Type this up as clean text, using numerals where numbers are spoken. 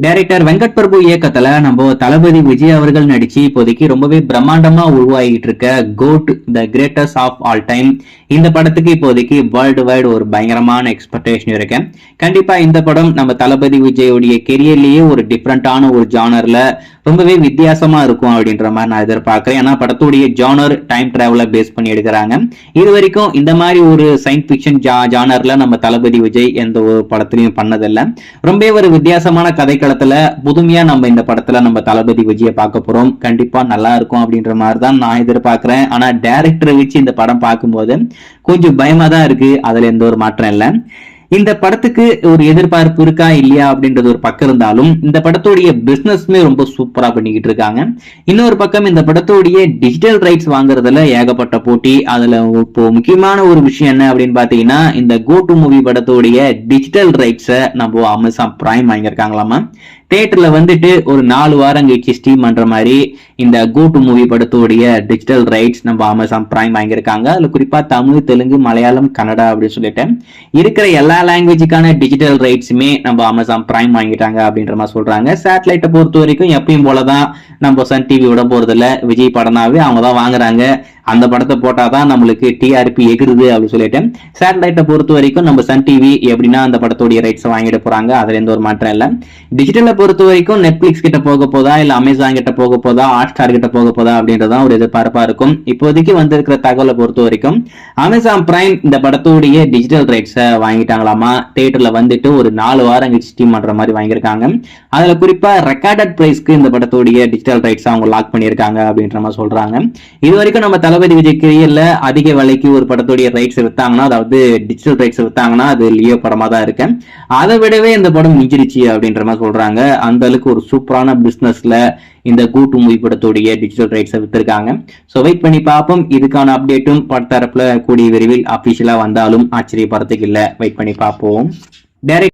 Director Venkat Prabhu இயக்கத்துல நம்ம தளபதி விஜய் அவர்கள் நடிச்சு இப்போதைக்கு ரொம்பவே பிரம்மாண்டமா உருவாகிட்டு இருக்க GOAT the greatest of all time இந்த படத்துக்கு இப்போதைக்கு வேர்ல்டு வைடு ஒரு பயங்கரமான எக்ஸ்பெக்டேஷன் இருக்கு. கண்டிப்பா இந்த படம் நம்ம தளபதி விஜயோடைய கெரியர்லயே ஒரு டிஃப்ரெண்டான ஒரு ஜானர்ல ரொம்பவே வித்தியாசமா இருக்கும் அப்படின்ற மாதிரி நான் எதிர்பார்க்கிறேன். ஏன்னா படத்துடைய ஜானர் டைம் டிராவலை பேஸ் பண்ணி எடுக்கிறாங்க. இது வரைக்கும் இந்த மாதிரி ஒரு சயின்ஸ் பிக்ஷன் ஜானர்ல நம்ம தளபதி விஜய் எந்த ஒரு படத்திலையும் பண்ணதில்லை. ரொம்பவே ஒரு வித்தியாசமான கதைக்களத்துல புதுமையா நம்ம இந்த படத்துல நம்ம தளபதி விஜயை பார்க்க போறோம். கண்டிப்பா நல்லா இருக்கும் அப்படின்ற மாதிரி தான் நான் எதிர்பார்க்கிறேன். ஆனா டைரக்டரை வச்சு இந்த படம் பார்க்கும்போது கொஞ்சம் பயமா தான் இருக்கு. அதுல எந்த ஒரு மாற்றம் இல்லை. இந்த படத்துக்கு ஒரு எதிர்பார்ப்பு இருக்கா இல்லையா அப்படின்றது ஒரு பக்கம் இருந்தாலும் இந்த படத்துடைய பிசினஸ்மே ரொம்ப சூப்பரா பண்ணிக்கிட்டு இருக்காங்க. இன்னொரு பக்கம் இந்த படத்துடைய டிஜிட்டல் ரைட்ஸ் வாங்குறதுல ஏகப்பட்ட போட்டி. அதுல இப்போ முக்கியமான ஒரு விஷயம் என்ன அப்படின்னு பாத்தீங்கன்னா, இந்த கோ டு மூவி படத்துடைய டிஜிட்டல் ரைட்ஸை நம்ம அமேசான் பிரைம் வாங்கியிருக்காங்களாமா. தியேட்டர்ல வந்துட்டு ஒரு 4 வாரம் கழிச்சு ஸ்ட்ரீம் பண்ற மாதிரி இந்த கோ டு மூவி படத்துடைய டிஜிட்டல் ரைட்ஸ் நம்ம அமேசான் பிரைம் வாங்கியிருக்காங்க. அதுல குறிப்பா தமிழ், தெலுங்கு, மலையாளம், கன்னடா அப்படின்னு சொல்லிட்டு இருக்கிற எல்லா லாங்குவேஜுக்கான டிஜிட்டல் ரைட்ஸுமே நம்ம அமேசான் பிரைம் வாங்கிட்டாங்க அப்படின்ற மாதிரி சொல்றாங்க. சேட்டலைட்டை பொறுத்த வரைக்கும் எப்பயும் போலதான் நம்ம சன் டிவி விட போறது இல்ல. விஜய் படம்னாவே அவங்க தான் வாங்குறாங்க. அந்த படத்தை போட்டாதான் நம்மளுக்கு டிஆர்பி எகிருது அப்படின்னு சொல்லிட்டு சேட்டலைட்டை பொறுத்த வரைக்கும் நம்ம சன் டிவி எப்படின்னா அந்த படத்துடைய ரைட்ஸ் வாங்கிட்டு போறாங்க. அதுல எந்த ஒரு மாற்றம் இல்லை. டிஜிட்டலை பொறுத்த வரைக்கும் நெட்ஃபிளிக்ஸ் கிட்ட போக போதா இல்ல அமேசான் கிட்ட போக போதா ஹாட்ஸ்டார் கிட்ட போக போதா அப்படின்றதான் ஒரு எதிர்பார்ப்பா இருக்கும். இப்போதைக்கு வந்திருக்கிற தகவலை பொறுத்த வரைக்கும் அமேசான் பிரைம் இந்த படத்துடைய டிஜிட்டல் ரைட்ஸை வாங்கிட்டாங்களாமா. தியேட்டர்ல வந்துட்டு ஒரு 4 வாரம் கழிச்சு ஸ்ட்ரீம் பண்ற மாதிரி வாங்கியிருக்காங்க. அதுல குறிப்பா ரெக்கார்டட் பிரைஸ்க்கு இந்த படத்துடைய டிஜிட்டல் ரைட்ஸ் அவங்க லாக் பண்ணியிருக்காங்க அப்படின்ற மாதிரி சொல்றாங்க. இது வரைக்கும் நம்ம தளபதி விஜய் கெரியர்ல அதிக விலைக்கு ஒரு படத்துடைய ரைட்ஸ் வித்தாங்கன்னா, அதாவது டிஜிட்டல் ரைட்ஸ் வித்தாங்கன்னா அது லியோ படமா தான் இருக்கு. அதை விடவே இந்த படம் மிஞ்சிருச்சு அப்படின்ற மாதிரி சொல்றாங்க. அந்த அளவுக்கு ஒரு சூப்பரான பிசினஸ்ல இந்த கோ டு மூவி படத்துடைய டிஜிட்டல் ரைட்ஸை வித்திருக்காங்க. ஸோ வெயிட் பண்ணி பார்ப்போம். இதுக்கான அப்டேட்டும் படத்தரப்புல கூடிய விரைவில் அபிஷியலா வந்தாலும் ஆச்சரியப்படுறதுக்கு இல்லை. வெயிட் பண்ணி பார்ப்போம். டைரக்ட்